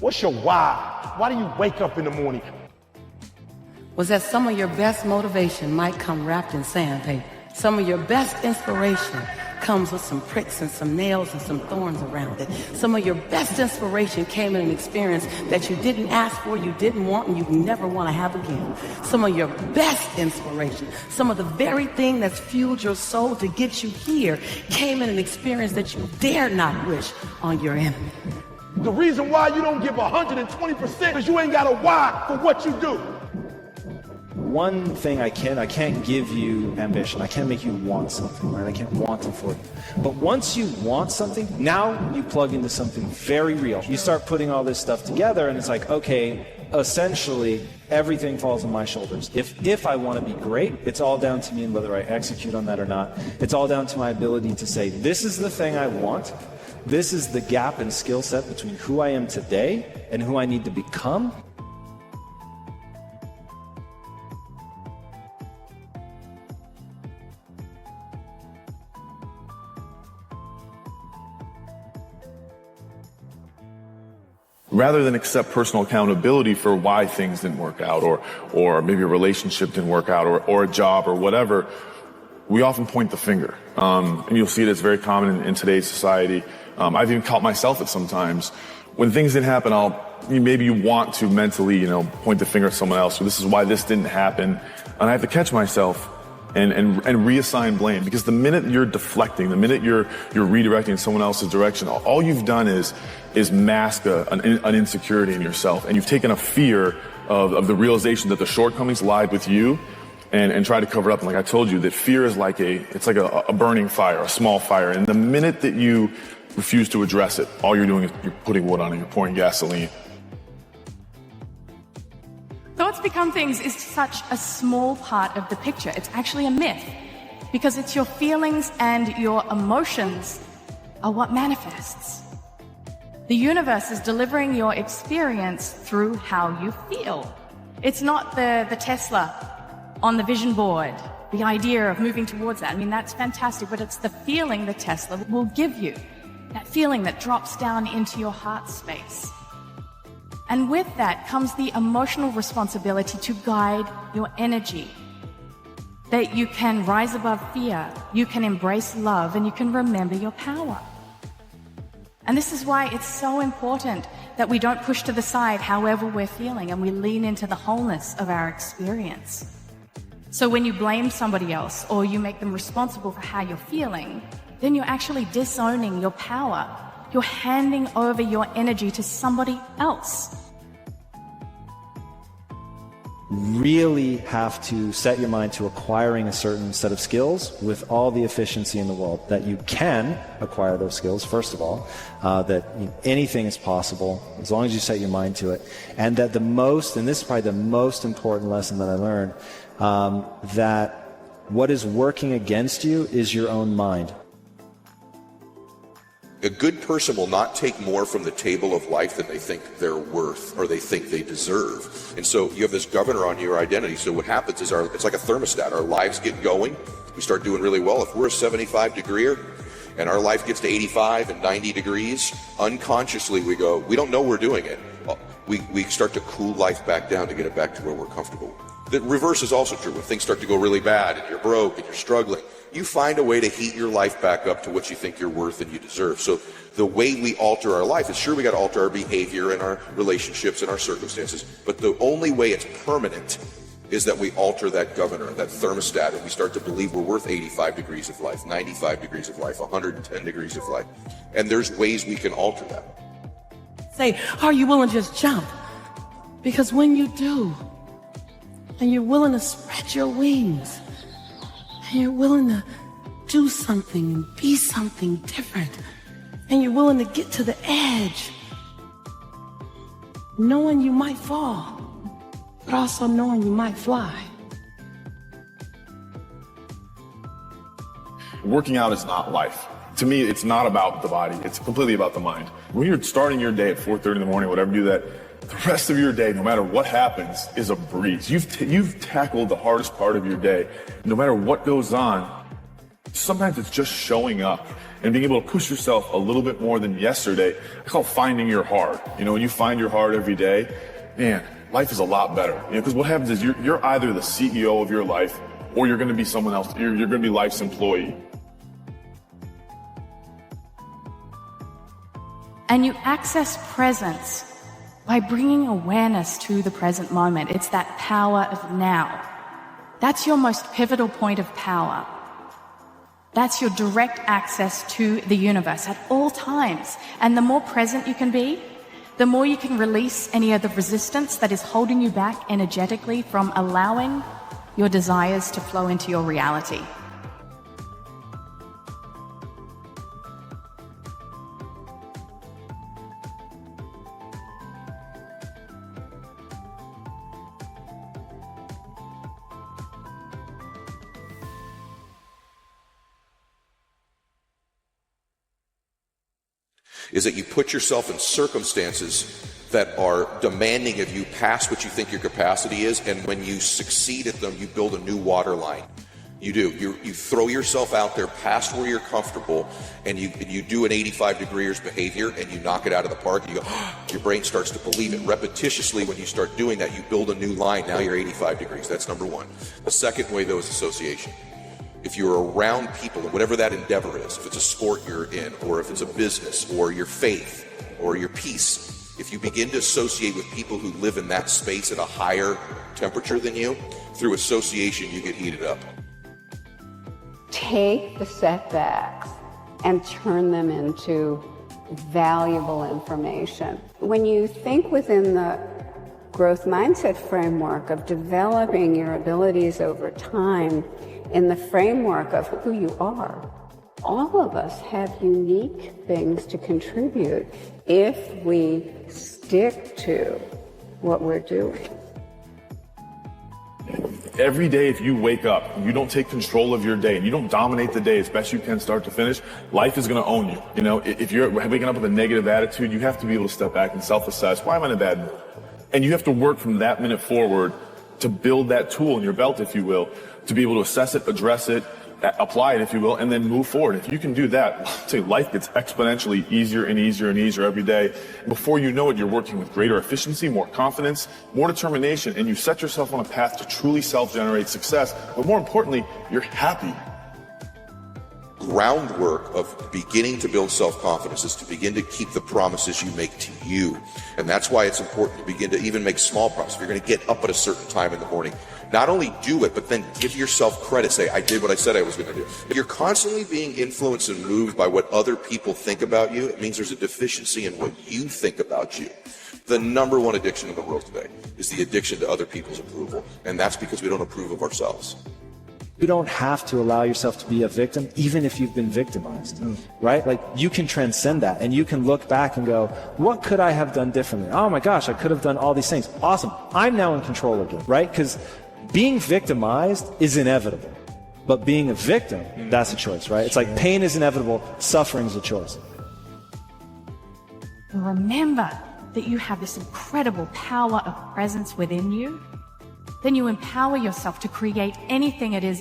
What's your why? Why do you wake up in the morning? Was that some of your best motivation might come wrapped in sandpaper. Some of your best inspiration comes with some pricks and some nails and some thorns around it. Some of your best inspiration came in an experience that you didn't ask for, you didn't want, and you never want to have again. Some of your best inspiration, some of the very thing that's fueled your soul to get you here, came in an experience that you dare not wish on your enemy. The reason why you don't give 120% is you ain't got a why for what you do. One thing I can't give you ambition. I can't make you want something, right? I can't want it for you. But once you want something, now you plug into something very real. You start putting all this stuff together and it's like, okay, essentially everything falls on my shoulders. If I want to be great, it's all down to me and whether I execute on that or not. It's all down to my ability to say, this is the thing I want. This is the gap in skill set between who I am today and who I need to become. Rather than accept personal accountability for why things didn't work out, or maybe a relationship didn't work out, or a job or whatever, we often point the finger. And you'll see it, it's very common in today's society. I've even caught myself at sometimes. When things didn't happen, maybe you want to mentally, point the finger at someone else. So this is why this didn't happen. And I have to catch myself and reassign blame, because the minute you're deflecting, the minute you're redirecting someone else's direction, all you've done is mask an insecurity in yourself, and you've taken a fear of the realization that the shortcomings lied with you, and try to cover it up. And like I told you, that fear is like a burning fire, a small fire, and the minute that you refuse to address it, all you're doing is you're putting wood on it, you're pouring gasoline. Thoughts become things is such a small part of the picture. It's actually a myth, because it's your feelings and your emotions are what manifests. The universe is delivering your experience through how you feel. It's not the Tesla on the vision board, the idea of moving towards that. I mean, that's fantastic, but it's the feeling the Tesla will give you, that feeling that drops down into your heart space. And with that comes the emotional responsibility to guide your energy. That you can rise above fear, you can embrace love, and you can remember your power. And this is why it's so important that we don't push to the side however we're feeling, and we lean into the wholeness of our experience. So when you blame somebody else or you make them responsible for how you're feeling, then you're actually disowning your power. You're handing over your energy to somebody else. Really have to set your mind to acquiring a certain set of skills with all the efficiency in the world, that you can acquire those skills, first of all, that anything is possible as long as you set your mind to it, and that and this is probably the most important lesson that I learned, that what is working against you is your own mind. A good person will not take more from the table of life than they think they're worth or they think they deserve. And so you have this governor on your identity. So what happens is it's like a thermostat. Our lives get going. We start doing really well. If we're a 75 degreer and our life gets to 85 and 90 degrees, unconsciously we don't know we're doing it. We start to cool life back down to get it back to where we're comfortable. The reverse is also true. When things start to go really bad and you're broke and you're struggling, you find a way to heat your life back up to what you think you're worth and you deserve. So the way we alter our life is, sure, we got to alter our behavior and our relationships and our circumstances, but the only way it's permanent is that we alter that governor, that thermostat, and we start to believe we're worth 85 degrees of life, 95 degrees of life, 110 degrees of life. And there's ways we can alter that. Say, are you willing to just jump? Because when you do, and you're willing to spread your wings, and you're willing to do something and be something different, and you're willing to get to the edge, knowing you might fall, but also knowing you might fly. Working out is not life. To me, it's not about the body. It's completely about the mind. When you're starting your day at 4:30 in the morning, whatever, do that, the rest of your day, no matter what happens, is a breeze. You've tackled the hardest part of your day. No matter what goes on, Sometimes it's just showing up and being able to push yourself a little bit more than yesterday. I call finding your heart. You know, when you find your heart every day, man, life is a lot better. You know, because what happens is you're either the CEO of your life or you're going to be someone else. You're going to be life's employee. And you access presence by bringing awareness to the present moment. It's that power of now. That's your most pivotal point of power. That's your direct access to the universe at all times. And the more present you can be, the more you can release any of the resistance that is holding you back energetically from allowing your desires to flow into your reality. Is that you put yourself in circumstances that are demanding of you past what you think your capacity is, and when you succeed at them, you build a new water line. You do. You throw yourself out there past where you're comfortable, and you do an 85 degrees behavior, and you knock it out of the park, and you go, your brain starts to believe it. Repetitiously, when you start doing that, you build a new line. Now you're 85 degrees. That's number one. The second way, though, is association. If you're around people, and whatever that endeavor is, if it's a sport you're in, or if it's a business, or your faith, or your peace, if you begin to associate with people who live in that space at a higher temperature than you, through association, you get heated up. Take the setbacks and turn them into valuable information. When you think within the growth mindset framework of developing your abilities over time, in the framework of who you are, all of us have unique things to contribute if we stick to what we're doing. Every day, if you wake up and you don't take control of your day and you don't dominate the day as best you can start to finish, life is going to own you. You know, if you're waking up with a negative attitude, you have to be able to step back and self-assess. Why am I in a bad mood? And you have to work from that minute forward to build that tool in your belt, if you will, to be able to assess it, address it, apply it, if you will, and then move forward. If you can do that, I'll tell you, life gets exponentially easier and easier and easier every day. Before you know it, you're working with greater efficiency, more confidence, more determination, and you set yourself on a path to truly self-generate success. But more importantly, you're happy. Groundwork of beginning to build self-confidence is to begin to keep the promises you make to you. And that's why it's important to begin to even make small promises. If you're going to get up at a certain time in the morning, not only do it, but then give yourself credit. Say, I did what I said I was going to do. If you're constantly being influenced and moved by what other people think about you, it means there's a deficiency in what you think about you. The number one addiction in the world today is the addiction to other people's approval. And that's because we don't approve of ourselves. You don't have to allow yourself to be a victim, even if you've been victimized, right? Like, you can transcend that, and you can look back and go, what could I have done differently? Oh my gosh, I could have done all these things. Awesome. I'm now in control again, right? Because being victimized is inevitable, but being a victim, that's a choice, right? It's like pain is inevitable, suffering is a choice. Remember that you have this incredible power of presence within you. Then you empower yourself to create anything it is